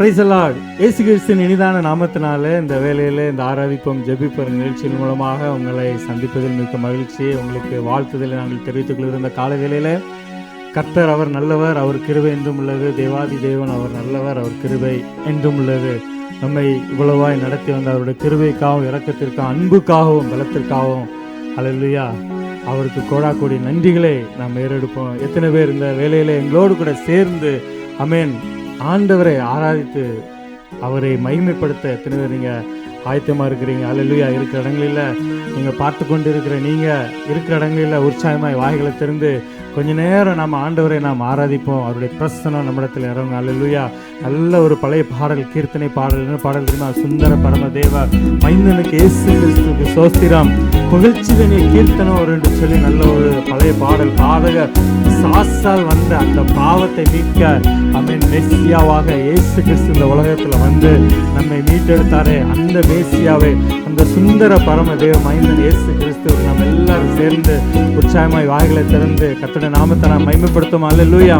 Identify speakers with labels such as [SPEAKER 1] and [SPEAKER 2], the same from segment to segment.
[SPEAKER 1] Praise the Lord. இயேசு கிறிஸ்துவின் இனிதான நாமத்தினால இந்த வேளையில இந்த ஆராதிப்போம் ஜெபிப்போம் நிகழ்ச்சியின் மூலமாக உங்களை சந்திப்பதில் மிக்க மகிழ்ச்சி. உங்களுக்கு வாழ்த்துதலை நாங்கள் தெரிவித்துக் கொள்கிற இந்த கால வேளையில கர்த்தர் அவர் நல்லவர், அவர் கிருபை என்றும் உள்ளது. தேவாதி தேவன் அவர் நல்லவர், அவர் கிருபை என்றும் உள்ளது. நம்மை இவ்வளவாய் நடத்தி வந்த அவருடைய கிருபைக்காகவும் இரக்கத்திற்காகவும் அன்புக்காகவும் பலத்திற்காகவும் அல்லேலூயா அவருக்கு கோடாக்கோடி நன்றிகளை நாம் ஏறெடுப்போம். எத்தனை பேர் இந்த வேலையில எங்களோடு கூட சேர்ந்து அமேன் ஆண்டவரை ஆராதித்து அவரை மகிமைப்படுத்த எத்தனை பேர் நீங்கள் ஆயத்தமாக இருக்கிறீங்க? அல்லேலூயா. இருக்கிற இடங்களில் நீங்கள் பார்த்து கொண்டு இருக்கிற நீங்கள் இருக்கிற இடங்களில் உற்சாகமாய் வாய்களை திறந்து கொஞ்ச நேரம் நாம் ஆண்டவரை நாம் ஆராதிப்போம். அவருடைய பிரசனம் நம்மிடத்தில் இறங்கும். அல்லேலூயா. நல்ல ஒரு பழைய பாடல், கீர்த்தனை பாடல். என்ன பாடல் தெரியுமா? சுந்தர பரமதேவ மைந்தனுக்கு இயேசு கிறிஸ்துவுக்கு சோஸ்திரம் புகழ்ச்சிதனை கீர்த்தனம் ஒரு என்று சொல்லி நல்ல ஒரு பழைய பாடல். பாதக சாசால் வந்த அந்த பாவத்தை மீட்க அமீன் மெஸ்ஸியாவாக இயேசு கிறிஸ்து இந்த உலகத்தில் வந்து நம்மை மீட்டெடுத்தாரே, அந்த மேசியாவை, அந்த சுந்தர பரம தேவ மைந்தன் இயேசு கிறிஸ்துவுக்கு நாம் எல்லாரும் சேர்ந்து உற்சாகமாய் வாய்களை திறந்து கர்த்தருடைய நாமத்தை நாம் மகிமைப்படுத்தும். அல்லேலூயா.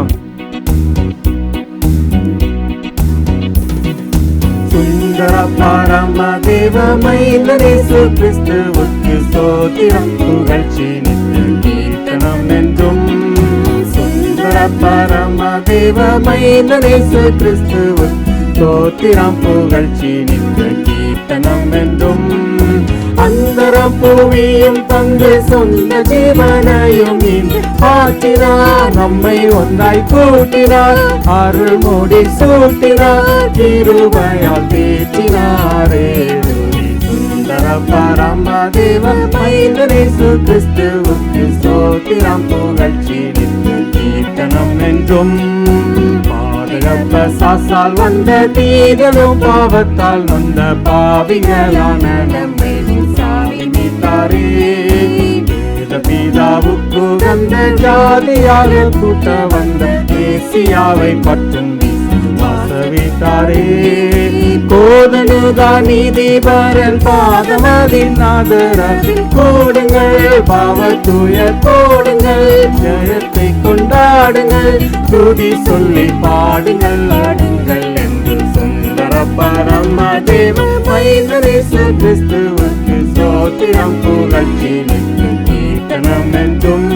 [SPEAKER 2] சுந்தர பரம தேவ மைந்தன் இயேசு கிறிஸ்துவுக்கு ஸ்தோத்திரம் புகழ்ச்சி நித்திய கீர்த்தனம் என்றும். சுந்தர பரம தேவ மைந்தன் இயேசு கிறிஸ்துவுக்கு ஸ்தோத்திரம் புகழ்ச்சி நித்திய கீர்த்தனம் என்றும். அந்தரம் புவியும் தந்து சொந்த ஜீவனையும் ஆற்றினார், நம்மை ஒன்றாய் கூட்டினார், அருள் மூடி சூட்டினார், கிருபையால் தேற்றினாரே. சுந்தர பரம தேவ மைந்தன் இயேசு கிறிஸ்துவுக்கு ஸ்தோத்திரம் புகழ்ச்சி நித்திய கீர்த்தனம் என்றும். பாதகப்ப சாசால் வந்த தீதலும் பாவத்தால் நொந்த பாவிகளான நம்மை சாதித்தாரே. பிதாவுக்கு வந்த ஜாதியாக கூட்ட வந்த மேசியாவை பற்றும் வாசவித்தாரே. கோதனுதா நீதிபரன் பாதமதின் ஆதரவில் கூடுங்கள், பாவத்துய கூடுங்கள், ஜெயத்தை கொண்டாடுங்கள், துதி சொல்லி பாடுங்கள், ஆடுங்கள் என்று. சுந்தர பரம தேவ மைந்தன் இயேசு கிறிஸ்துவுக்கு ஸ்தோத்திரம் புகழ்ச்சி நித்திய கீர்த்தனம் என்றும்.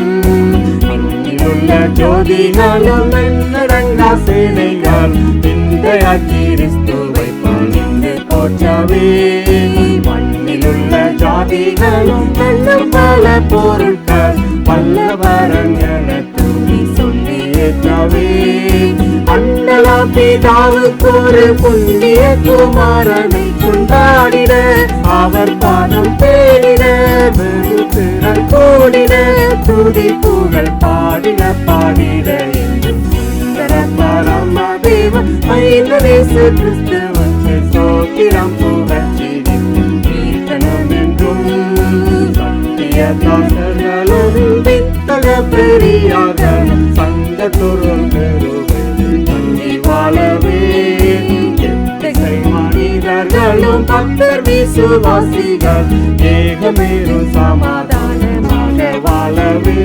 [SPEAKER 2] அங்கிலுள்ள ஜோதிகளும் எண்ணடங்கா சேனைகள் விந்தையாக்கி கிறிஸ்துவை பணிந்து போற்றவே. மண்ணிலுள்ள ஜாதிகளும் எண்ணும் பல பொருட்கள் வல்லவரன் என துதி சொல்லி ஏற்றவே. அண்ணலா பிதாவுக்கு ஒரு புண்ணிய குமாரனை கொண்டாடின, அவர் பாதம் தேடின, வெறுத்திரள் கூடின, துதி புகழ் பாடின பாடின என்று. சுந்தர பரம தேவ மைந்தன் இயேசு கிறிஸ்துவுக்கு ஸ்தோத்திரம் புகழ்ச்சி நித்திய கீர்த்தனம் என்றும். சத்திய தாசர்களும் வித்தக பெரியார்களும் சங்கத்துருள் தங்கி வாழவே. மனிதர்களும் பக்தர் விசுவாசிகள் ஏகமேறும் சமாதானமாக வாழவே.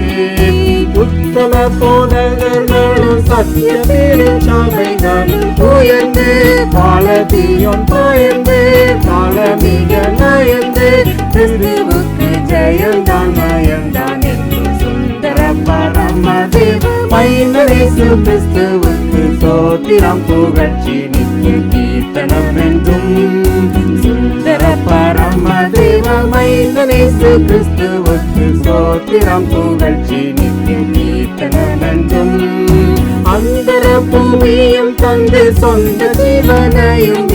[SPEAKER 2] உத்தம போதகர்களும் சத்திய பெருஞ்சாமைகள் உயர்ந்து காலதியும் பயந்து காலமிக நயந்து கிறிஸ்துவுக்கு ஜெயந்தான் நயந்தான் என்று. சுந்தர பரம தேவ மைந்தன் இயேசு கிறிஸ்துவுக்கு ஸ்தோத்திரம் புகழ்ச்சி நித்திய கீர்த்தனம் என்றும். சுந்தர பரம தேவ மைந்தன் இயேசு கிறிஸ்துவுக்கு ஸ்தோத்திரம் புகழ்ச்சி நித்திய கீர்த்தனம் என்றும். அந்தர பூமியும் தந்து சொந்த ஜீவனையும்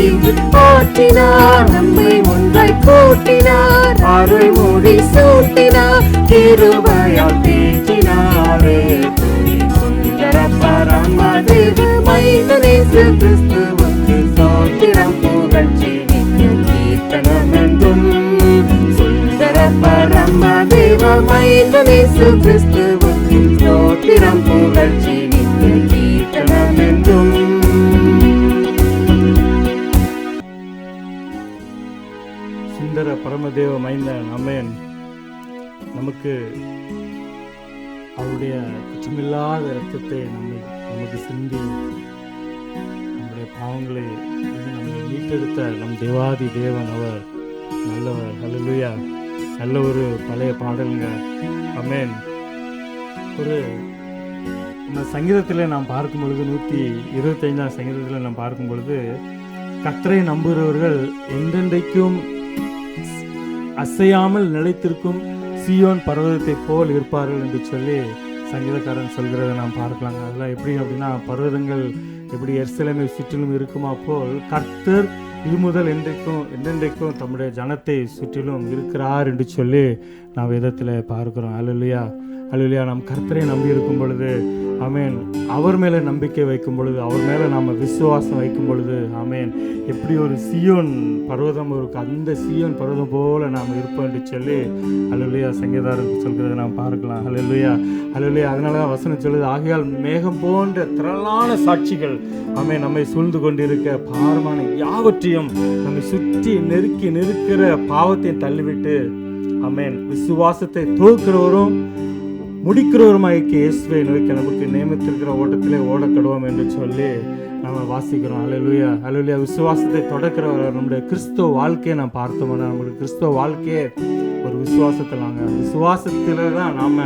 [SPEAKER 2] ஆற்றினார், நம்மை ஒன்றாய் கூட்டினார், அருள் மூடி சூட்டினார், கிருபையால் தேற்றினாரே. சுந்தர பரம தேவ மைந்தன் இயேசு கிறிஸ்துவுக்கு ஸ்தோத்திரம் புகழ்ச்சி நித்திய கீர்த்தனம் என்றும். சுந்தர பரம தேவ மைந்தன் இயேசு கிறிஸ்துவுக்கு ஸ்தோத்திரம் புகழ்ச்சி நித்திய கீர்த்தனம் என்றும்.
[SPEAKER 1] சுந்தர பரமதேவ மைந்தன் அமேன் நமக்கு அவருடைய குற்றமில்லாத இரத்தத்தை நமக்கு சிந்தி நம்முடைய பாவங்களை நம்மை மீட்டெடுத்த நம் தேவாதி தேவன் அவர் நல்லவர். ஹல்லேலூயா. நல்ல ஒரு பழைய பாடலுங்க. ஆமென். ஒரு இந்த சங்கீதத்தில் நாம் பார்க்கும் பொழுது 125ஆம் சங்கீதத்தில் நாம் பார்க்கும் பொழுது கர்த்தரை நம்புகிறவர்கள் என்றென்றைக்கும் அசையாமல் நிலைத்திருக்கும் சீயோன் பர்வதத்தை போல் இருப்பார்கள் என்று சொல்லி சங்கீதக்காரன் சொல்கிறத நாம் பார்க்கலாங்க. அதெல்லாம் எப்படி அப்படின்னா, பர்வதங்கள் எப்படி எருசலேமை சுற்றிலும் இருக்குமா போல் கர்த்தர் இது முதல் என்றென்றைக்கும் தம்முடைய ஜனத்தை சுற்றிலும் இருக்கிறார் என்று சொல்லி நாம் வேதத்தில் பார்க்கிறோம். அல்லேலூயா, அல்லேலூயா. நாம் கர்த்தரை நம்பி இருக்கும் பொழுது, ஆமேன், அவர் மேலே நம்பிக்கை வைக்கும் பொழுது, அவர் மேலே நாம் விசுவாசம் வைக்கும் பொழுது, ஆமேன், எப்படி ஒரு சீயோன் பர்வதம் இருக்கு, அந்த சீயோன் பர்வதம் போல நாம் இருப்போம் என்று சொல்லி அல்லேலூயா சங்கீதக்காரன் சொல்கிறத நாம் பார்க்கலாம். அல்லேலூயா, அல்லேலூயா. அதனால தான் வசனம் சொல்லுது, ஆகையால் மேகம் போன்ற திரளான சாட்சிகள் ஆமேன் நம்மை சூழ்ந்து கொண்டிருக்க பாரமான யாவற்றையும் நம்மை சுற்றி நெருக்கி நிற்கிற பாவத்தை தள்ளிவிட்டு, ஆமேன், விசுவாசத்தை துவக்கிறவரும் முடிக்கிறவருமாய்க்கு இயேசுவை நோக்கி நமக்கு நியமித்திருக்கிற ஓட்டத்திலே ஓடக்கடுவோம் என்று சொல்லி நம்ம வாசிக்கிறோம். அல்லேலூயா, அல்லேலூயா. விசுவாசத்தை தொடக்கிறவர் நம்முடைய கிறிஸ்துவ வாழ்க்கையை நாம் பார்த்தோம்னா, நம்மளுடைய கிறிஸ்துவ வாழ்க்கையே ஒரு விசுவாசத்தில் தான் நாம்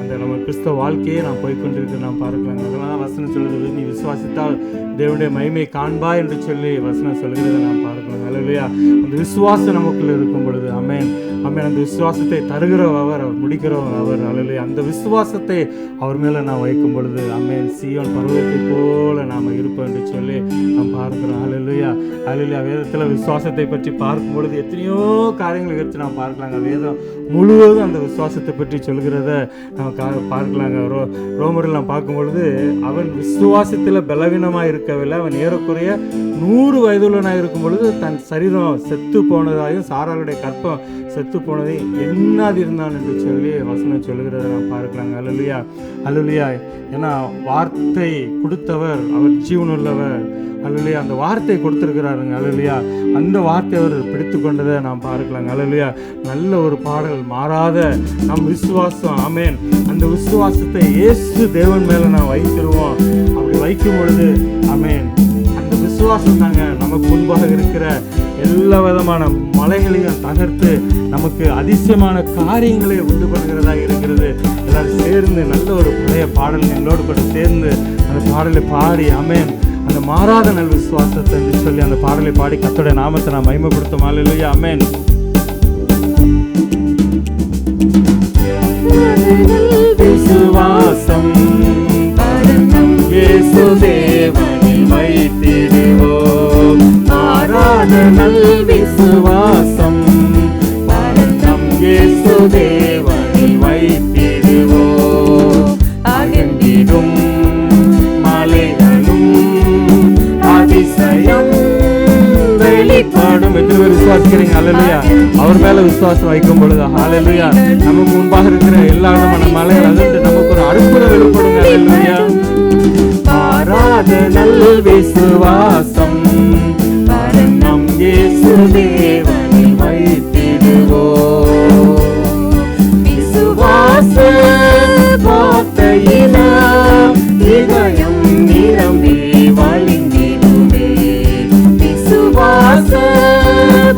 [SPEAKER 1] அந்த நம்ம கிறிஸ்தவ வாழ்க்கையே நாம் போய்கொண்டிருக்க நாம் பார்க்கலாங்க. அதெல்லாம் வசனம் சொல்லுறது, நீ விசுவாசித்தால் தேவனுடைய மகிமை காண்பாய் என்று சொல்லி வசனம் சொல்கிறத நாம் பார்க்கலாம். அல்லேலூயா. அந்த விசுவாசம் நமக்குள்ள இருக்கும் பொழுது, ஆமென், ஆமென், அந்த விசுவாசத்தை தருகிறவர் அவர், முடிக்கிறவர் அவர். அல்லேலூயா. அந்த விசுவாசத்தை அவர் மேலே நான் வைக்கும் பொழுது, ஆமென், சீயோன் பர்வதத்தை போல நாம் இருப்போம் என்று சொல்லி நாம் பார்க்கிறோம். அல்லேலூயா, அல்லேலூயா. வேதத்தில் விசுவாசத்தை பற்றி பார்க்கும் பொழுது எத்தனையோ காரியங்களை எடுத்து நாம் பார்க்கலாங்க. வேதம் முழுவதும் அந்த விசுவாசத்தை பற்றி சொல்கிறத நம்ம பார்க்கலாங்க. ரோமரில் நாம் பார்க்கும் பொழுது, அவன் விசுவாசத்தில் பலவீனமாக இருக்கவில்லை, அவன் ஏறக்குறைய 100 வயதுள்ளனாக இருக்கும் பொழுது தன் சரீரம் செத்து போனதாயும் சாராளுடைய கற்பம் செத்து போனதை எண்ணாதிருந்தான் என்று சொல்லி வசனம் சொல்லுகிறத நாம் பார்க்கலாங்க. அல்லேலூயா, அல்லேலூயா. ஏன்னா வார்த்தை கொடுத்தவர் அவர் ஜீவனுள்ளவர். அல்லேலூயா. அந்த வார்த்தை கொடுத்துருக்கிறாருங்க. அல்லேலூயா. அந்த வார்த்தை அவர் பிடித்து கொண்டதை நாம் பார்க்கலாங்க. அல்லேலூயா. நல்ல ஒரு பாடல், மாறாத நம் விசுவாசம், ஆமேன், அந்த விசுவாசத்தை இயேசு தேவன் மேலே நாம் வைக்கிறோம். அப்படி வைக்கும் பொழுது, ஆமேன், அந்த விசுவாசம் தாங்க நமக்கு முன்பாக இருக்கிற எல்லா விதமான மலைகளையும் தகர்த்து நமக்கு அதிசயமான காரியங்களை உண்டு பண்ணுகிறதா இருக்கிறது. எல்லாரும் சேர்ந்து நல்ல ஒரு பழைய பாடல் எங்களோடு கூட சேர்ந்து அந்த பாடலை பாடி, ஆமேன், அந்த மாறாத நல் விசுவாசத்தை என்று சொல்லி அந்த பாடலை பாடி கர்த்தருடைய நாமத்தை நாம் மகிமைப்படுத்தும். அல்லேலூயா, ஆமென். விசுவாசம் இயேசு தேவனில் வைத்திடுவோம், மாறாத நல் விசுவாசம் இயேசு தேவனில் வைத்திடுவோம். அகன்றிடும் மலைகளும் அதிசயம் வெளிப்படும். எத்தனை பேர் விசுவாசிக்கிறீங்க? அல்லேலூயா. அவர் மேல விசுவாசம் வைக்கும் பொழுது, அல்லேலூயா, நமக்கு முன்பாக இருக்கிற எல்லா விதமான மலைகள் அதிர்ந்து நமக்கு ஒரு அற்புதம் வெளிப்படுங்க. அல்லேலூயா. மாறாத நல் விசுவாசம் நம் இயேசு தேவனில் வைத்திடுவோம். விசுவாச வார்த்தையினால் இதயம் நிரம்பி வழிந்திடுமே. விசுவாச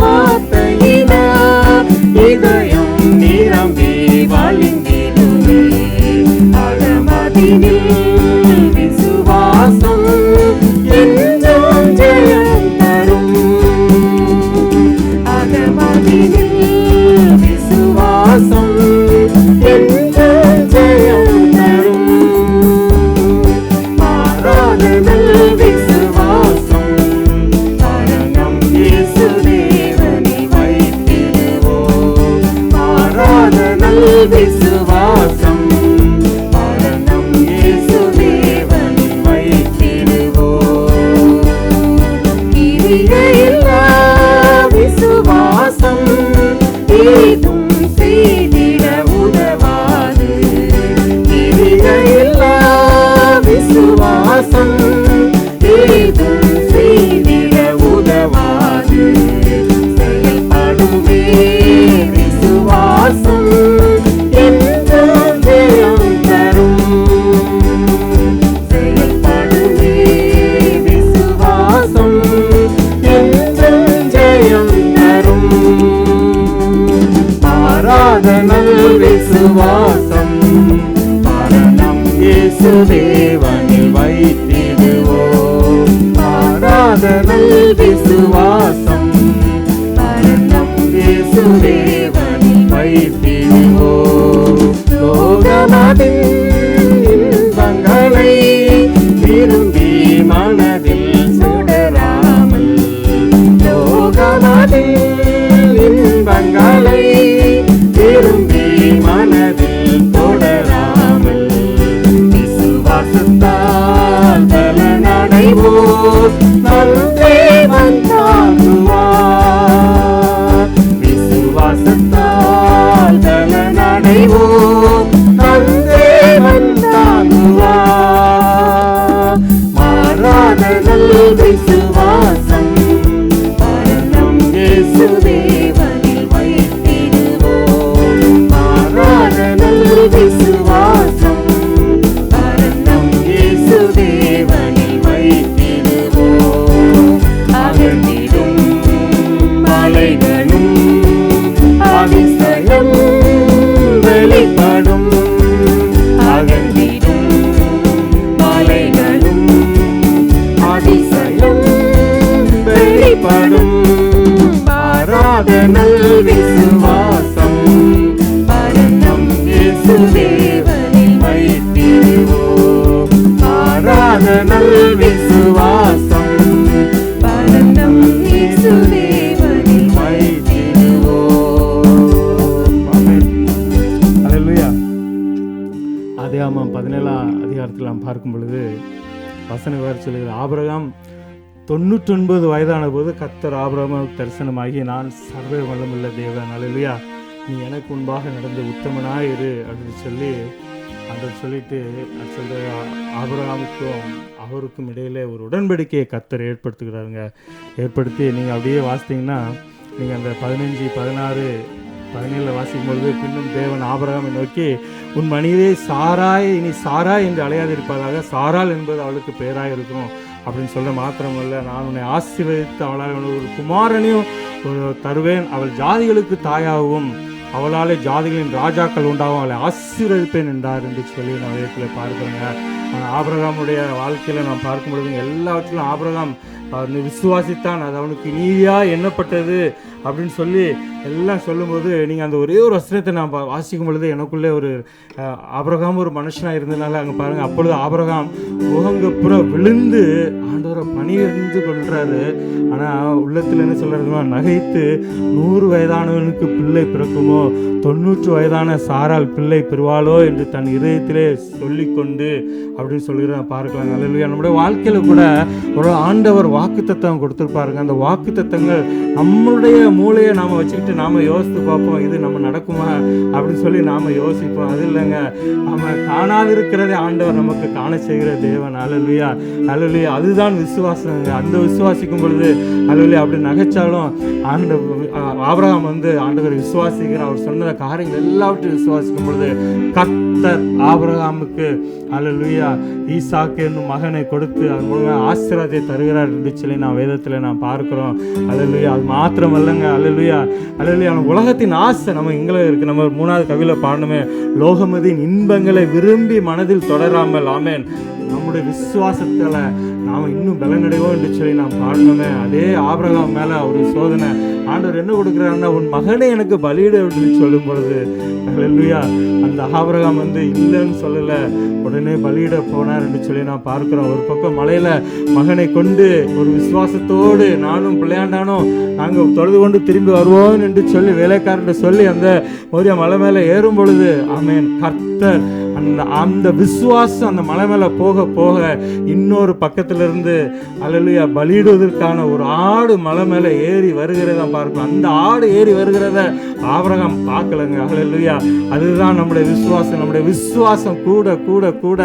[SPEAKER 1] வார்த்தையினால் இதயம் நிரம்பி வழிந்திடுமே. அகமதினில் விசுவாசம் என்றும் ஜெயம் தரும். அகமதினில் விசுவாசம் என்றும் ஜெயம் தரும். மாறாத நல் விசுவாசம் நம் இயேசு தேவனில் வைத்திடுவோம். மாறாத நல் விசுவாசம் நம் இயேசு தேவனில் வைத்திடுவோம். கிரியையில்லா விசுவாசம் ஏதும் செய்திட உதவாது. கிரியையில்லா விசுவாசம் ஏதும் செய்திட உதவாது. செயல்படுமே விசுவாசம் என்ற
[SPEAKER 2] மாறாத நல் விசுவாசம் மரணம் இயேசு தேவனில் வைத்திடுவோம். மாறாத நல் விசுவாசம் மரணம் இயேசு தேவனில் வைத்திடுவோம். லோகமதின் இன்பங்களை விரும்பி மனதில் சுடராமல், லோகமதின் இன்பங்களை விரும்பி மனதில் தொடராமல், விசுவாசத்தால் பலனடைவோர் நல் தேவன் தாங்குவார். விசுவாசத்தால் பலனடைவோர் நல் தேவன் தாங்குவார். மாறாத நல் விசுவாசம் மரணம் இயேசு தேவனில் வைத்திடுவோம். மாறாத நல் விசுவாசம் மரணம் இயேசு தேவனில் வைத்திடுவோம். அகன்றிடும் மலைகளும் அதிசயம் வெளிப்படும். அகன்றிடும் மலைகளும் அதிசயம் வெளிப்படும். மாறாத நல் விசுவாசம் மரணம் இயேசு தேவனில் வைத்திடுவோம். மாறாத நல் விசுவாசம் மரணம் இயேசு தேவனில் வைத்திடுவோம். ஆமென்.
[SPEAKER 1] அல்லேலூயா. ஆதியாகமம் 17ஆம் அதிகாரத்தில் நாம் பார்க்கும் பொழுது வசனம் வேறு சொல்லுகிறது, ஆபிரகாம் 99 வயதான போது கர்த்தர் ஆபிரகாமுக்கு தரிசனமாகி, நான் சர்வ வல்லமுள்ள தேவன், அல்லேலூயா, நீ எனக்கு முன்பாக நடந்த உத்தமனாய் இரு அப்படின்னு சொல்லி ஆண்டவர் சொல்லிட்டு சொல்ற ஆபிரகாமுக்கும் அவருக்கும் இடையிலே ஒரு உடன்படிக்கையை கர்த்தர் ஏற்படுத்துகிறாருங்க. ஏற்படுத்தி நீங்கள் அப்படியே வாசித்தீங்கன்னா, நீங்கள் அந்த 15, 16, 17 வாசிக்கும் பொழுது, பின்னும் தேவன் ஆபிரகாமை நோக்கி, உன் மனைவியை சாராய் இனி சாராய் என்று அலையாதிருப்பதாக, சாராள் என்பது அவளுக்கு பெயராக இருக்கும் அப்படின்னு சொல்ல மாத்திரமல்ல, நான் உன்னை ஆசீர்வதித்து அவளால் ஒரு குமாரனையும் தருவேன், அவள் ஜாதிகளுக்கு தாயாகவும் அவளாலே ஜாதிகளின் ராஜாக்கள் உண்டாகும், அவளை ஆசீர்வதிப்பேன் என்றார் என்று சொல்லி நான் வேதத்தில் பார்க்குறேங்க. ஆபிரகாமுடைய வாழ்க்கையில் நாம் பார்க்கும் பொழுது எல்லாவற்றிலும் ஆபிரகாம் விசுவாசித்தான், அது அவனுக்கு நீதியா எண்ணப்பட்டது அப்படின்னு சொல்லி எல்லாம் சொல்லும்போது, நீங்கள் அந்த ஒரே ஒரு வசனத்தை நான் வாசிக்கும் பொழுது எனக்குள்ளே ஒரு ஆபிரகாம் ஒரு மனுஷனாக இருந்ததுனால அங்கே பாருங்கள், அப்பொழுது ஆபிரகாம் முகங்கப்புற விழுந்து ஆண்டவரை பணியிருந்து கொள்றாரு. ஆனால் உள்ளத்தில் என்ன சொல்கிறதுனா, நகைத்து 100 வயதானவனுக்கு பிள்ளை பிறக்குமோ, 90 வயதான சாரால் பிள்ளை பெறுவாளோ என்று தன் இதயத்திலே சொல்லிக்கொண்டு அப்படின்னு சொல்லிக்கிறேன் பார்க்கலாம். அல்லேலூயா. நம்முடைய வாழ்க்கையில் கூட ஒரு ஆண்டவர் வாக்குத்தத்தம் கொடுத்துருப்பாருங்க. அந்த வாக்குத்தத்தங்கள் நம்மளுடைய மூளையை நாம் வச்சுக்கிட்டு நாம் யோசித்து பார்ப்போம், இது நம்ம நடக்குமா அப்படின்னு சொல்லி நாம் யோசிப்போம். அது இல்லைங்க, நம்ம காணாதிருக்கிறதே ஆண்டவர் நமக்கு காண செய்கிற தேவன். அல்லேலூயா, அல்லேலூயா. அதுதான் விசுவாசங்க. அந்த விசுவாசிக்கும் பொழுது அல்லேலூயா, அப்படி நகைச்சாலும் ஆபிரகாம் ஆண்டவர் விசுவாசிக்கிறார். அவர் சொன்ன காரியங்கள் எல்லாவற்றையும் விசுவாசிக்கும் பொழுது கர்த்தர் ஆபிரகாமுக்கு அல்லேலூயா ஈசாக்கு என்னும் மகனை கொடுத்து அது மூலமாக ஆசீர்வாதத்தை தருகிறார் என்று சொல்லி நான் வேதத்தில் நான் பார்க்கிறோம். அல்லேலூயா. அது மாத்திரம் அல்லங்க, அல்லேலூயா, அல்லேலூயா. உலகத்தின் ஆசை நம்ம எங்களை இருக்கு. நம்ம 3வது கவியில பாடணுமே, லோகமதின் இன்பங்களை விரும்பி மனதில் தொடராமல், ஆமேன், நம்முடைய விசுவாசத்தில் நாம் இன்னும் பலனடைவோம் என்று சொல்லி நாம் பாடணுமே. அதே ஆபிரகாம் மேலே ஒரு சோதனை ஆண்டவர் என்ன கொடுக்குறாருன்னா, உன் மகனை எனக்கு பலியிட அப்படின்னு சொல்லும் பொழுது அல்லேலூயா, அந்த ஆபிரகாம் இல்லைன்னு சொல்லலை, உடனே பலியிட போனார் என்று சொல்லி நான் பார்க்கிறோம். ஒரு பக்கம் மலையில் மகனை கொண்டு ஒரு விசுவாசத்தோடு நானும் பிள்ளையாண்டானோ நாங்கள் தொழுது கொண்டு திரும்பி வருவோம் என்று சொல்லி வேலைக்காரன் சொல்லி அந்த மோரியா மலை மேலே ஏறும் பொழுது, ஆமேன், கர்த்தர் அந்த விசுவாசம் அந்த மலை மேலே போக போக இன்னொரு பக்கத்திலிருந்து அல்லேலூயா பலியிடுவதற்கான ஒரு ஆடு மலை மேலே ஏறி வருகிறத பார்க்கணும். அந்த ஆடு ஏறி வருகிறத ஆபிரகாம் பார்க்கலங்க. அல்லேலூயா. அதுதான் நம்முடைய விசுவாசம். நம்முடைய விசுவாசம் கூட கூட கூட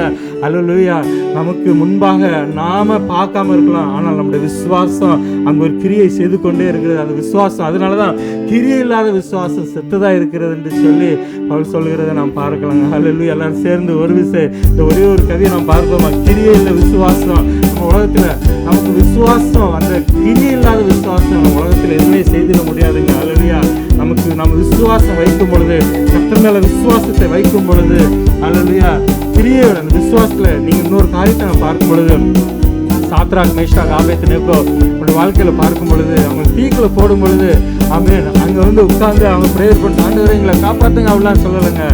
[SPEAKER 1] அல்லேலூயா நமக்கு முன்பாக நாம பார்க்காம இருக்கலாம், ஆனால் நம்முடைய விசுவாசம் அங்கே ஒரு கிரியை செய்து கொண்டே இருக்கிறது. அந்த விசுவாசம், அதனாலதான் கிரியை இல்லாத விசுவாசம் செத்ததா இருக்கிறது என்று சொல்லி அவர் சொல்கிறத நாம் பார்க்கலாங்க. அல்லேலூயா. எல்லாரும் சேர்ந்து ஒரு விஷயம் இந்த ஒரே ஒரு கதையை நாம் பார்ப்போமா, கிரியை இல்லை விசுவாசம். நம்ம உலகத்தில் நமக்கு விசுவாசம், அந்த கிரியை இல்லாத விசுவாசம் நம்ம உலகத்தில் எதுவுமே செய்திட முடியாதுங்க. அல்லேலூயா. நம்ம விசுவாசம் வைக்கும் பொழுது, கர்த்தர் மேல விசுவாசத்தை வைக்கும் பொழுது, அல்லேலூயா, கிரியையோட அந்த விசுவாசத்துல நீங்க இன்னொரு காரியத்தை நம்ம பார்க்கும் பொழுது, சாத்ராக், மேஷாக், ஆபேத்நேகோ அவங்களுடைய வாழ்க்கையில பார்க்கும் பொழுது, அவங்க தீக்குள்ள போடும் பொழுது, ஆமென், அங்க வந்து உட்கார்ந்து அவங்க பிரேயர் பண்ணி, ஆண்டவரே எங்களை காப்பாத்துங்க அப்படிலாம் சொல்லலைங்க.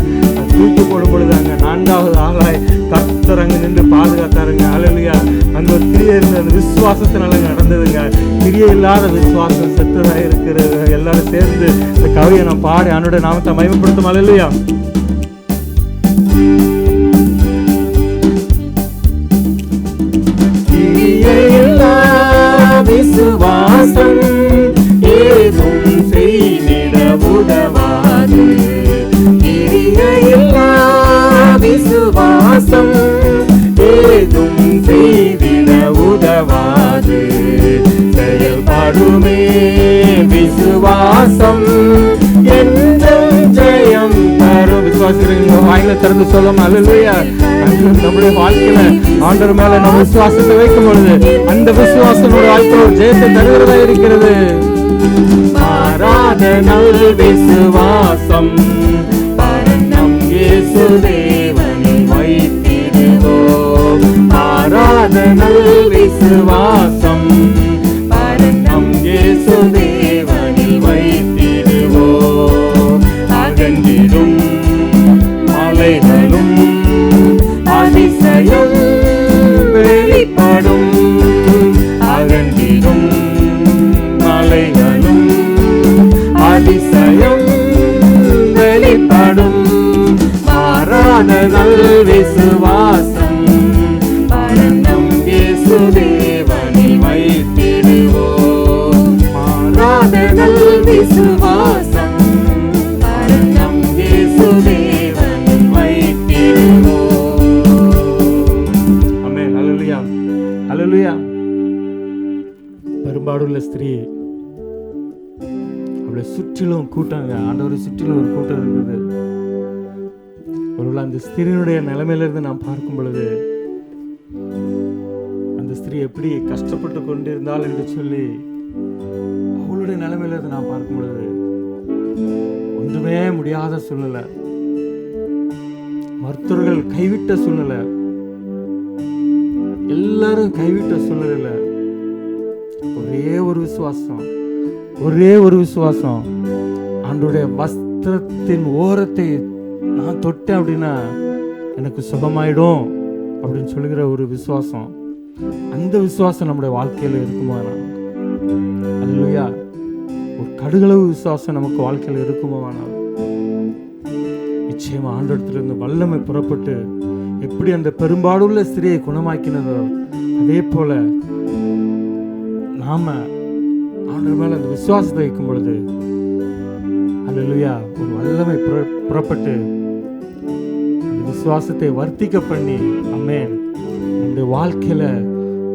[SPEAKER 1] தூக்கி போடும் பொழுது அங்க 4வது ஆளாய் கர்த்தர் அங்க நின்று பாதுகாத்தாருங்க. அல்லேலூயா. அங்க ஒரு கிரியை இருந்த அந்த விசுவாசத்தினால நடந்ததுங்க. கிரியை இல்லாத விசுவாசம் செத்ததா இருக்கிறது. எல்லாரும் சேர்ந்து இந்த கவியை நான் பாடி ஆண்டோட நாமத்தை மகிமைப்படுத்தும். அல்லேலூயா.
[SPEAKER 2] விசுவாசம் ஏதும் செய்திட உதவாது. கிரியையில்லா விசுவாசம் ஏதும் செய்திட உதவாது. செயல்படுமே விசுவாசம் என்றும் ஜெயம் தரும். விசுவாசிக்கிறீங்க வாயில திறந்து சொல்லும். அல்லேலூயா. நம்முடைய வாழ்க்கையில ஆண்டவர் மேல நம்ம விசுவாசத்தை வைக்கும் பொழுது அந்த விசுவாசம் வாழ்க்கையில் ஒரு ஜெயத்தை தருகிறதா இருக்கிறது. மாறாத நல் விசுவாசம் பரநம் இயேசு தேவனில் வைத்திடுவோம். மாறாத நல் விசுவாசம் பரநம் இயேசு தேவனில் வைத்திடுவோம். அகன்றிடும் மலைகளும் அதிசயம் வெளிப்படும். அகன்றிடும் மலைகளும் அதிசயம் வெளிப்படும். மாறாத நல் விசுவாசம் பரநம் இயேசு தேவனில் வைத்திடுவோம். மாறாத நல் விசுவாசம் பரநம் இயேசு தேவனில் வைத்திடுவோம்.
[SPEAKER 1] ஆமென். அல்லேலூயா. அல்லேலூயா. பெரும்பாடுள்ள ஸ்திரீ, அவளை சுற்றிலும் கூட்டாங்க. ஆண்டவரை சுற்றிலும் ஒரு கூட்டம் இருக்குது. ஒருவேளை அந்த ஸ்திரீனுடைய நிலைமையிலிருந்து நாம் பார்க்கும் பொழுது, அந்த ஸ்திரீ எப்படி கஷ்டப்பட்டு கொண்டிருந்தாள் என்று சொல்லி அவளுடைய நிலைமையிலிருந்து நாம் பார்க்கும் பொழுது, ஒன்றுமே முடியாத சூழ்நிலை, மருத்துவர்கள் கைவிட்ட சூழ்நிலை, எல்லாரும் கைவிட்ட சூழ்நிலையில ஒரே ஒரு விசுவாசம், ஒரே ஒரு விசுவாசம், ஆண்டவருடைய வஸ்திரத்தின் ஓரத்தை நான் தொட்டேன் அப்படின்னா எனக்கு சுகமாயிடும் அப்படின்னு சொல்லுகிற ஒரு விசுவாசம். அந்த விசுவாசம் நம்முடைய வாழ்க்கையில இருக்குமானா, அல்லேலூயா, ஒரு கடுகளவு விசுவாசம் நமக்கு வாழ்க்கையில இருக்குமானால் நிச்சயமா ஆண்டவரிடத்திலிருந்து வல்லமை புறப்பட்டு எப்படி அந்த பெரும்பாடுள்ள ஸ்திரியை குணமாக்கினதோ அதே போல நாம ஆண்டவர் மேல அந்த விசுவாசத்தை வைக்கும் பொழுது, அல்லேலூயா, ஒரு வல்லமை புறப்பட்டு அந்த விசுவாசத்தை வர்த்திக்க பண்ணி, ஆமென், நம்முடைய வாழ்க்கையில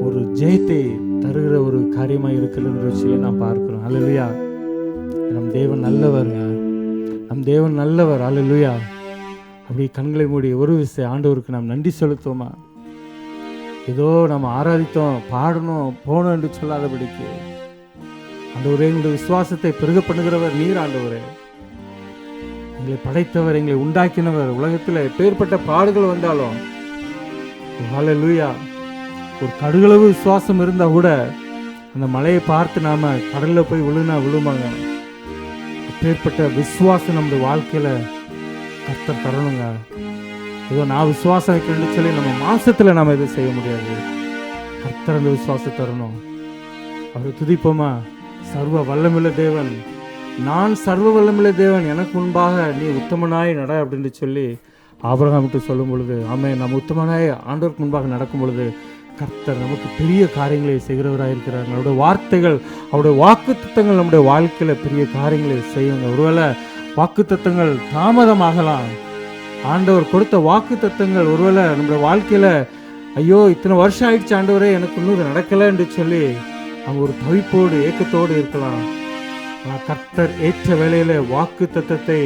[SPEAKER 1] ஒரு ஜெயத்தை தருகிற ஒரு காரியமா இருக்கிறது சொல்லி நாம் பார்க்கிறோம். அல்லேலூயா. நம் தேவன் நல்லவருங்க. நம் தேவன் நல்லவர். அல்லேலூயா. அப்படி கண்களை மூடி ஒரு விஷயம் ஆண்டவருக்கு நாம் நன்றி செலுத்துவோமா? ஏதோ நம்ம ஆராதித்தோம், பாடணும், போனோம் என்று சொல்லாதபடிக்கு, ஆண்டவரே, எங்களுடைய விசுவாசத்தை பெருக பண்ணுகிறவர் நீர். ஆண்டவரே, எங்களை படைத்தவர், எங்களை உண்டாக்கினவர். உலகத்தில் எப்பேற்பட்ட பாடுகள் வந்தாலும், ஹல்லேலூயா, ஒரு கடுகளவு விசுவாசம் இருந்தா கூட அந்த மலையை பார்த்து நாம கடல்ல போய் விழுனா விழுமாங்க. அப்பேற்பட்ட விசுவாசம் நம்முடைய வாழ்க்கையில கர்த்தர் தரணுங்க. ஏதோ நான் விசுவாசம் வைக்கணும்னு சொல்லி நம்ம மாசத்துல நாம எதுவும் செய்ய முடியாது. கர்த்தர் அந்த விசுவாசம் தரணும். அவரை துதிப்போமா? சர்வ வல்லமுள்ள தேவன், நான் சர்வ வல்லமுள்ள தேவன், எனக்கு முன்பாக நீ உத்தமனாய் நட அப்படின்னு சொல்லி ஆபிரகாமுக்கு சொல்லும் பொழுது, ஆமே, நம்ம உத்தமனாய் ஆண்டவருக்கு முன்பாக நடக்கும் பொழுது கர்த்தர் நமக்கு பெரிய காரியங்களை செய்கிறவராக இருக்கிறார். அவருடைய வார்த்தைகள், அவருடைய வாக்குத்தத்தங்கள் நம்முடைய வாழ்க்கையில பெரிய காரியங்களை செய்யுங்க. ஒருவேளை வாக்குத்தத்தங்கள் தாமதமாகலாம். ஆண்டவர் கொடுத்த வாக்குத்தத்தங்கள் ஒருவேளை நம்முடைய வாழ்க்கையில, ஐயோ இத்தனை வருஷம் ஆயிடுச்சு ஆண்டவரே, எனக்கு இன்னும் இது நடக்கலை என்று சொல்லி அவங்க ஒரு தவிப்போடு ஏக்கத்தோடு இருக்கலாம். ஆனால் கர்த்தர் ஏற்ற வேளையில வாக்குத்தத்தத்தை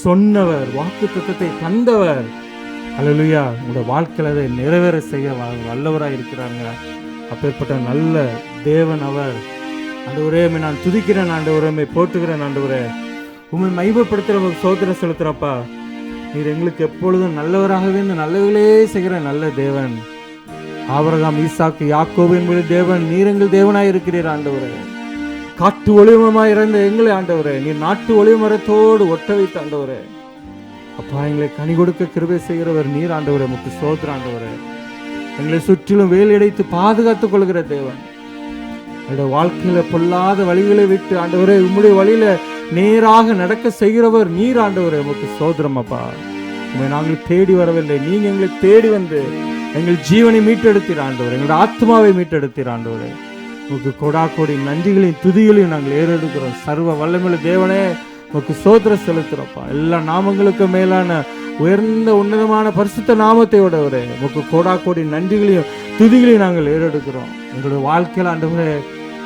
[SPEAKER 1] சொன்னவர், வாக்குத்தத்தத்தை தந்தவர், அல்லேலூயா, உங்களோட வாழ்க்கையில் அதை நிறைவேற செய்ய வல்லவராக இருக்கிறாங்க. அப்பேற்பட்ட நல்ல தேவன் அவர். ஆண்டவரே, நான் துதிக்கிறேன், ஆண்டவரே, போற்றுகிறேன், ஆண்டவரே, உம்மை மகிமைப்படுத்துகிற சோதனை செலுத்துறப்பா. நீர் எங்களுக்கு எப்பொழுதும் நல்லவராகவே இந்த நல்லவர்களே செய்கிற நல்ல தேவன். ஆபிரகாம், ஈசாக்கு, யாக்கோபு என்பது தேவன். நீர் எங்கள் தேவனாய் இருக்கிறீர் ஆண்டவரே. காட்டு ஒளிமரமாய் இருந்த எங்களை ஆண்டவரே, நீர் நாட்டு ஒளிமரத்தோடு ஒட்ட வைத்த ஆண்டவரே. அப்பா, எங்களை கனி கொடுக்க கிருபை செய்கிறவர் நீர் ஆண்டவரே. உமக்கு ஸ்தோத்திரம் ஆண்டவரே. எங்களை சுற்றிலும் வேலையடைத்து பாதுகாத்துக் கொள்கிற தேவன். என்னுடைய வாழ்க்கையில பொல்லாத வழிகளை விட்டு ஆண்டவரே உம்முடைய வழியில நேராக நடக்க செய்கிறவர் நீர் ஆண்டவரே. உமக்கு ஸ்தோத்திரம் அப்பா. உண்மை நாங்கள் தேடி வரவில்லை, நீங்க எங்களை தேடி வந்து எங்கள் ஜீவனை மீட்டெடுத்தீர் ஆண்டவர், எங்களுடைய ஆத்மாவை மீட்டெடுத்தீர் ஆண்டவரே. உமக்கு கொடா கோடி நன்றிகளையும் துதிகளையும் நாங்கள் ஏறெடுக்கிறோம். சர்வ வல்லமையுள்ள தேவனே, உமக்கு ஸ்தோத்திரம் செலுத்துறப்பா. எல்லா நாமங்களுக்கும் மேலான உயர்ந்த உன்னதமான பரிசுத்த நாமத்தை உடையவரே, உமக்கு கோடா கோடி நன்றிகளையும் துதிகளையும் நாங்கள் ஏறெடுக்கிறோம். எங்களுடைய வாழ்க்கையில் ஆண்டவரே,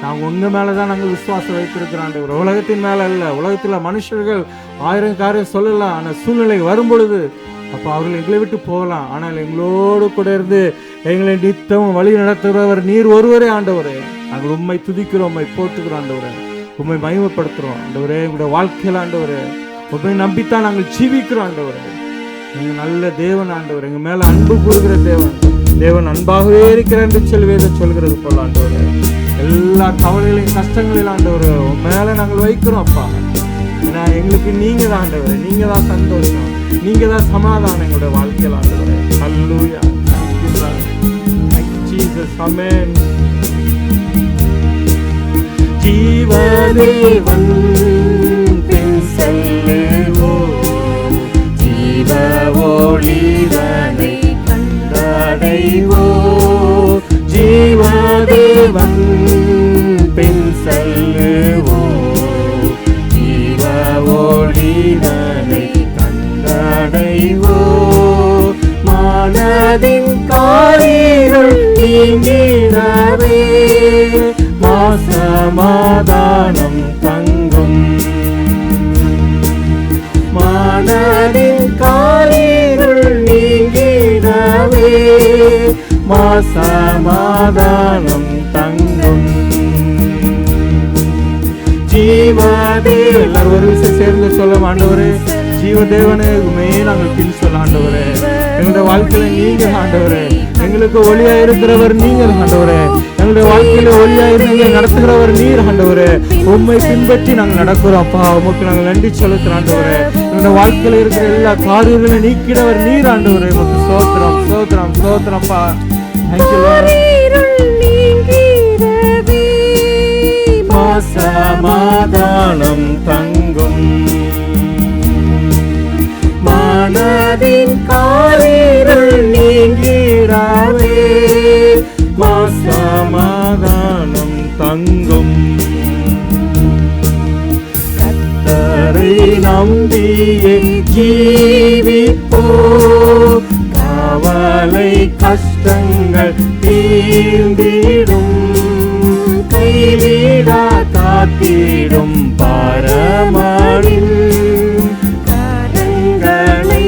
[SPEAKER 1] நாங்கள் உங்க மேலதான் நாங்கள் விசுவாசம் வைத்திருக்கிறோம் ஆண்டவரே. உலகத்தின் மேல அல்ல. உலகத்துல மனுஷர்கள் ஆயிரம் காரியம் சொல்லலாம், ஆனால் சூழ்நிலை வரும் பொழுது அப்போ அவர்கள் எங்களை விட்டு போகலாம், ஆனால் எங்களோடு கூட இருந்து எங்களை நித்தமும் வழி நடத்துகிறவர் நீர் ஒருவரே ஆண்டவரே. நாங்கள் உண்மை துதிக்கிறோம், உண்மை போற்றுகிறோம் ஆண்டவரே, உண்மை மகிமைப்படுத்துகிறோம் ஆண்டவரே. எங்களுடைய வாழ்க்கையில் ஆண்டவரே உண்மை நம்பித்தான் நாங்கள் ஜீவிக்கிறோம் ஆண்டவரே. நீங்கள் நல்ல தேவன் ஆண்டவர், எங்கள் மேலே அன்பு கூறுகிற தேவன். தேவன் அன்பாகவே இருக்கிறார் என்று சொல்வேத சொல்கிறது போல ஆண்டவரே. எல்லா கவலைகளையும் கஷ்டங்களையும் ஆண்டவரே உன் மேலே நாங்கள் வைக்கிறோம் அப்பா. ஏன்னா எங்களுக்கு நீங்க தான் ஆண்டவரே, நீங்க தான் சந்தோஷம், நீங்க தான் சமாதானம் எங்களுடைய வாழ்க்கையில் ஆண்டவரே. ஹல்லேலூயா. Thank you Jesus. Amen. ஜீவதேவன் பின் செல்லுவோம், ஜீவ ஒளிதனை கண்டடைவோம். ஜீவதேவன் பின் செல்லுவோம், ஜீவ ஒளிதனை கண்டடைவோம். மனதின் காரிருள் நீங்கிடவே சமாதானம் தங்கும். மனதின் காரிருள் நீங்கிடவே சமாதானம் தங்கும். ஜீவதே எல்லாரும் ஒரு விஷயம் சேர்ந்து சொல்ல ஆண்டவரே, ஜீவதேவனே உண்மை நாங்கள் பின் சொல்ல ஆண்டவரே. எங்களுடைய வாழ்க்கையில நீங்க ஆண்டவரே, எங்களுக்கு ஒளியா இருக்கிறவர் நீங்க ஆண்டவரே. எங்களுடைய வாழ்க்கையில ஒளியா இருந்து நடத்துகிறவர் நீர் ஆண்டவரே. உண்மை பின்பற்றி நாங்கள் நடக்கிறோம் அப்பா. உமக்கு நாங்கள் நன்றி செலுத்துறோம் ஆண்டவரே. எங்களுடைய வாழ்க்கையில இருக்கிற எல்லா காரியங்களையும் நீக்கிடவர் நீர் ஆண்டவரே. உமக்கு சோத்திரம் சோத்திரம் சோத்திரப்பா. சமாதானம் தங்கும். மனதின் காரிருள் நீங்கிடவே சமாதானம் தங்கும். கர்த்தரை நம்பியே ஜீவிப்போ, கவலை கஷ்டங்கள் தீர்ந்திடும். கைவிடா காத்திடும் பரமனின் கரங்களை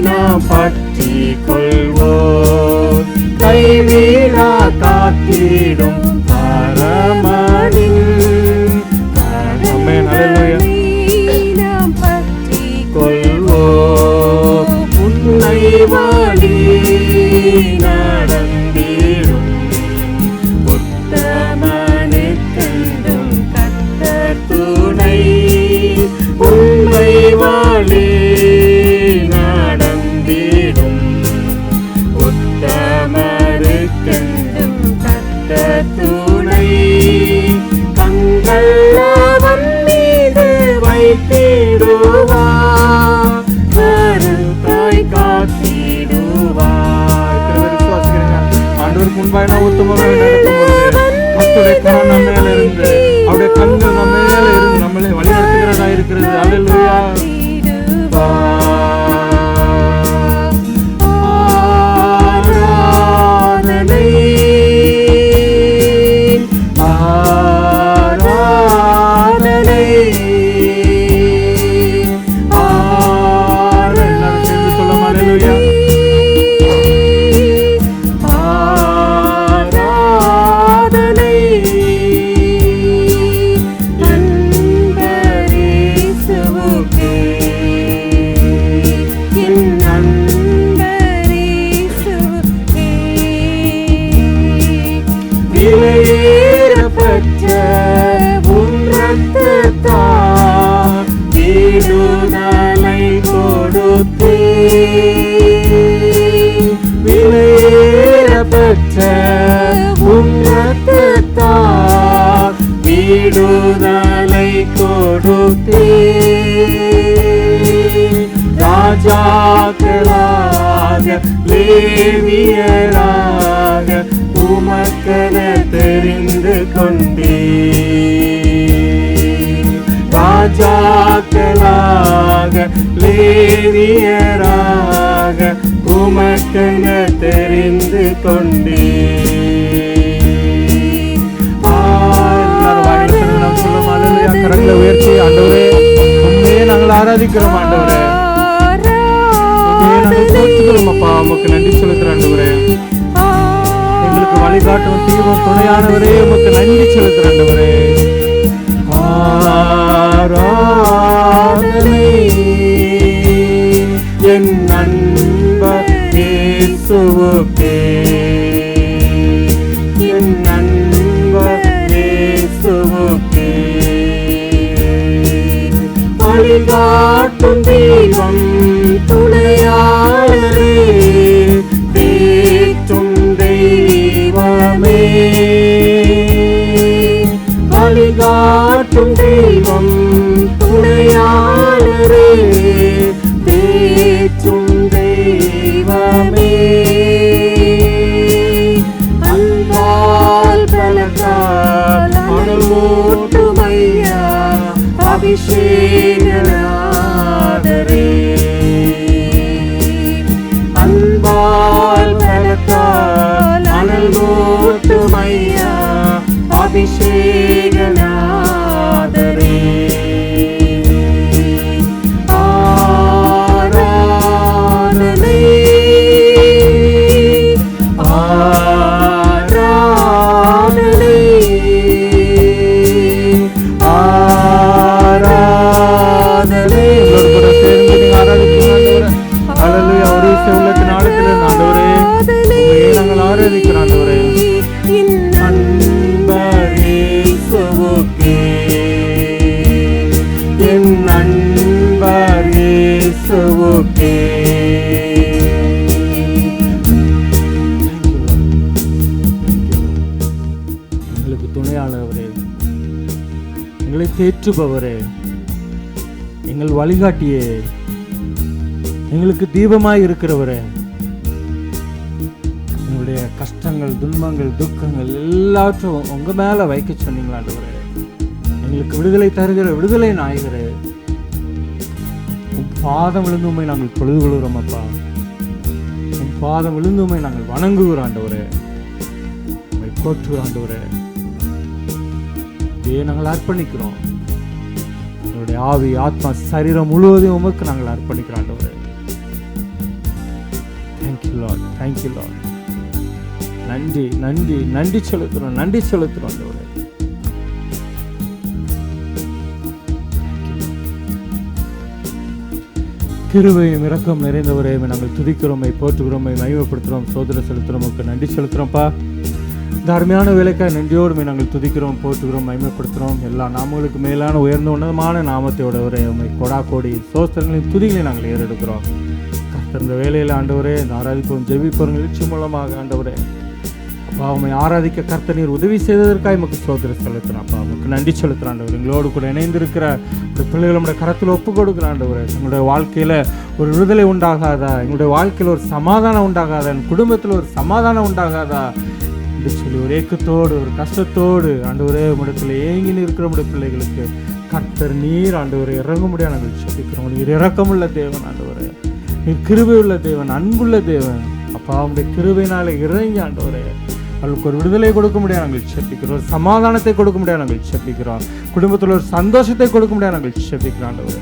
[SPEAKER 1] நாம் பற்றி கொள்வோம். கைவிடா காத்திடும் பரமனின் கரங்களை நாம் பற்றி கொள்வோம். உன்னை வழி நடந்திடும் உத்தமனுக்கென்றும் கர்த்தர் துணை. உன்னை வழி நடந்திடும் உத்தமனுக்கென்றும் கர்த்தர் துணை. கண்கள் அவன் மீது வைத்திடுவார், கருத்தாய் காத்திடுவார். ஆண்டவருக்கு முன்பாக நான் உத்தமமாக நடக்கும் பொழுது கர்த்தருடைய கரம் நம்ம மேல இருந்து, அவருடைய கண்கள் நம்ம மேல இருந்து நம்மளை வழி நடத்துகிறதா இருக்கிறது. அல்லேலூயா. ஆராதனை ஆராதனை எல்லாரும் சேர்ந்து சொல்லலாம். அல்லேலூயா. ஆராதனை என்பரேசுவே
[SPEAKER 2] விடுதலை கொடுத்தே விலையேற பெற்ற உம் இரத்தத்தால் விடுதலை கொடுத்தே ராஜாக்களாக லேவியராக உமக்கென தெரிந்து கொண்டே ராஜாக்களாக லேவியராக உமக்கென தெரிந்து கொண்டே. கரங்களை உயர்த்தி ஆண்டவரே உண்மையே நாங்கள் ஆராதிக்கிறோம் ஆண்டவரே, நாங்கள் போற்றுகிறோம் அப்பா, உமக்கு நன்றி செலுத்துறோம் ஆண்டவரே. எங்களுக்கு வழிகாட்டும் தீர்வும் துணையானவரே உமக்கு நன்றி செலுத்துறோம் ஆண்டவரே. ஆராதனை என் நண்பர் இயேசுவுக்கே, என் நண்பர் இயேசுவுக்கே. வழிகாட்டும் தெய்வம் துணையாளரே, தேற்றும் தெய்வமே. வழிகாட்டும் தெய்வம் துணையாளரே, தேற்றும் தெய்வமே. அன்பால் பலத்தால் அனல் மூட்டுமையா அபிஷேகநாதரே. அன்பால் பலத்தால் அனல் மூட்டுமையா அபிஷேகநாதரே. ஆராதனை ஆராதனை ஆராதனை. உங்களோடு கூட சேர்ந்து நீங்க ஆராதிக்கிறோம். ஹல்லேலூயா. ஒரு உள்ளத்தின் ஆழத்தில் ஆண்டவரே உம்மையே நாங்கள் ஆராதிக்கிறோம் ஆண்டவரே. நண்பர் இயேசுவுக்கே, என் நண்பர் இயேசுவுக்கே. எங்களுக்கு துணையாளவரே, எங்களை தேற்றுபவரே, எங்கள் வழிகாட்டியே, எங்களுக்கு தீபமாய் இருக்கிறவரே, எங்களுடைய கஷ்டங்கள் துன்பங்கள் துக்கங்கள் எல்லாற்றும் உங்க மேல வைக்க சொன்னீங்களா ஆண்டவரே. எங்களுக்கு விடுதலை தருகிற விடுதலை நாயகரே, உன் பாதம் விழுந்து உண்மை நாங்கள் பொழுது கொள்கிறோம் அப்பா. உன் பாதம் விழுந்து உண்மை நாங்கள் வணங்குகிறோம் ஆண்டவரே, உண்மை போற்றுகிறோம் ஆண்டவரே. இதையே நாங்கள் அர்ப்பணிக்கிறோம். எங்களுடைய ஆவி ஆத்மா சரீரம் முழுவதும் உமக்கு நாங்கள் அர்ப்பணிக்கிறோம் ஆண்டவரே. Thank you Lord, thank you Lord. நன்றி நன்றி நன்றி செலுத்துறோம், நன்றி செலுத்துறோம் ஆண்டவரே. கிருபையும் இரக்கம் நிறைந்தவரே நாங்கள் துதிக்கிறோமை போற்றுகிறோமை மகிமைப்படுத்துகிறோம், சோதனை செலுத்துகிறோம், நன்றி செலுத்துகிறோம்ப்பா. இந்த அருமையான வேலைக்காக நன்றியோடு நாங்கள் துதிக்கிறோம், போற்றுகிறோம், மகிமைப்படுத்துகிறோம். எல்லா நாமங்களுக்கு மேலான உயர்ந்த உன்னதமான நாமத்தையோடவரே உண்மை கொடா கோடி சோஸ்திரங்களின் துதிகளை நாங்கள் ஏறெடுக்கிறோம். இந்த வேலையில் ஆண்டவரே இந்த ஆராதிப்போம் ஜெபிப்போம் நிகழ்ச்சி மூலமாக ஆண்டவரே அப்பா உண்மை ஆராதிக்க கர்த்தர் நீர் உதவி செய்ததற்காக நமக்கு சோதனை செலுத்துறோம் அப்பா. நமக்கு நன்றி செலுத்துகிறோம் ஆண்டவர். எங்களோடு கூட இணைந்திருக்கிற பிள்ளைகள் நம்முடைய கரத்தில் ஒப்பு கொடுக்குறோம் ஆண்டவரே. எங்களுடைய வாழ்க்கையில் ஒரு விடுதலை உண்டாகாதா, எங்களுடைய வாழ்க்கையில் ஒரு சமாதானம் உண்டாகாதா, என் குடும்பத்தில் ஒரு சமாதானம் உண்டாகாதா என்று சொல்லி ஒரு ஏக்கத்தோடு ஒரு கஷ்டத்தோடு ஆண்டவரே உம்மிடத்தில் ஏங்கி இருக்கிற நம்முடைய பிள்ளைகளுக்கு கர்த்தர் நீர் ஆண்டவரை இறங்க முடியாது நாங்கள் செபிக்கிறோம். நீர் இரக்கமுள்ள தேவன் ஆண்டவரே, நீர் கிருபை உள்ள தேவன், அன்புள்ள தேவன் அப்பா. அவனுடைய கிருபையினால இறங்கி ஆண்டவரே அவளுக்கு ஒரு விடுதலை கொடுக்க முடியாது நாங்கள் செபிக்கிறோம், ஒரு சமாதானத்தை கொடுக்க முடியாது நாங்கள் செபிக்கிறோம், குடும்பத்தில் ஒரு சந்தோஷத்தை கொடுக்க முடியாது நாங்கள் செபிக்கிறோம் ஆண்டவரே.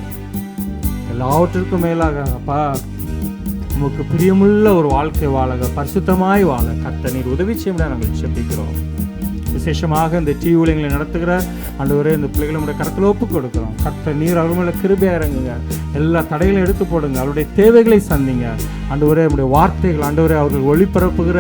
[SPEAKER 2] எல்லாவற்றிற்கும் மேலாக அப்பா உமக்கு பிரியமுள்ள ஒரு வாழ்க்கை வாழக பரிசுத்தமாய் வாழ கர்த்தர் நீர் உதவி செய்ய முடியாது நாங்கள் செபிக்கிறோம். விசேஷமாக இந்த டிவி ஊழியங்களை நடத்துகிற ஆண்டவரே இந்த பிள்ளைகளை நம்முடைய கரத்தில் ஒப்பு கொடுக்குறோம். கர்த்தர் நீர் அவர் மேலே கிருபையாக இறங்குங்க, எல்லா தடைகளையும் எடுத்து போடுங்க, அவருடைய தேவைகளை சந்திங்க ஆண்டவரே. நம்முடைய வார்த்தைகள் ஆண்டவரே அவர்கள் ஒளிபரப்புகிற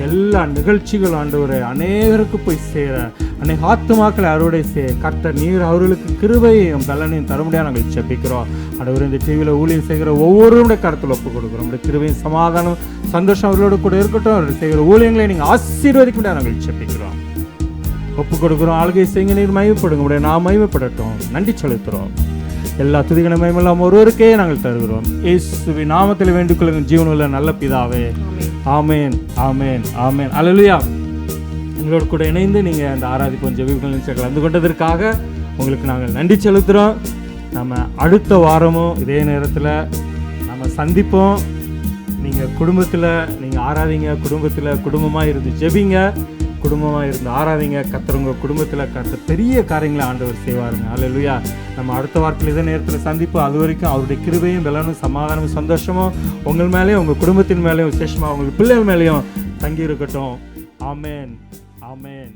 [SPEAKER 2] எல்லா நிகழ்ச்சிகள் ஆண்டவரே அநேகருக்கு போய் சேர
[SPEAKER 1] அன்னைக்கு ஆத்துமாக்களை அறுவடை செய்ய கர்த்தர் நீர் அவர்களுக்கு கிருபையும் பலனையும் தரும்படியாக நாங்கள் செபிக்கிறோம். ஆண்டவரே, இந்த டிவியில் ஊழியம் செய்கிற ஒவ்வொருவருடைய கருத்தில் ஒப்பு கொடுக்குறோம். உங்களுடைய கிருபையும் சமாதானம் சந்தோஷம் அவர்களோடு கூட இருக்கட்டும். அவர்கள் செய்கிற ஊழியங்களை நீங்கள் ஆசீர்வதிக்க முடியாது நாங்கள் செபிக்கிறோம். ஒப்பு கொடுக்குறோம். ஆளுகை செய்ய நீர் மகிமைப்படுங்க முடியாது, நான் மகிமைப்படட்டும். நன்றி செலுத்துகிறோம். எல்லா துதிகன மகிமையெல்லாம் ஒருவருக்கே நாங்கள் தருகிறோம். இயேசுவின் நாமத்தில் வேண்டிக் கொள்ளுங்கள் ஜீவனுள்ள நல்ல பிதாவே. ஆமேன், ஆமேன், ஆமேன். அல்லேலூயா. எங்களோடு கூட இணைந்து நீங்கள் அந்த ஆராதிப்போம் ஜெபிப்போம் நிகழ்ச்சியில் கலந்து கொண்டதற்காக உங்களுக்கு நாங்கள் நன்றி செலுத்துகிறோம். நம்ம அடுத்த வாரமும் இதே நேரத்தில் நம்ம சந்திப்போம். நீங்கள் குடும்பத்தில் நீங்கள் ஆராதிங்க, குடும்பமாக இருந்து ஜெபிங்க, குடும்பமாக இருந்து ஆராதிங்க. கர்த்தர் குடும்பத்தில் பெரிய காரியங்களை ஆண்டவர் செய்வாருங்க. அல்லேலூயா. நம்ம அடுத்த வாரத்தில் இதே நேரத்தில் சந்திப்போம். அது வரைக்கும் அவருடைய கிருபையும் பலனும் சமாதானமும் சந்தோஷமும் உங்கள் மேலேயும் உங்கள் குடும்பத்தின் மேலேயும் விசேஷமாக உங்கள் பிள்ளைகள் மேலேயும் தங்கி இருக்கட்டும். ஆமேன், ஆமேன்.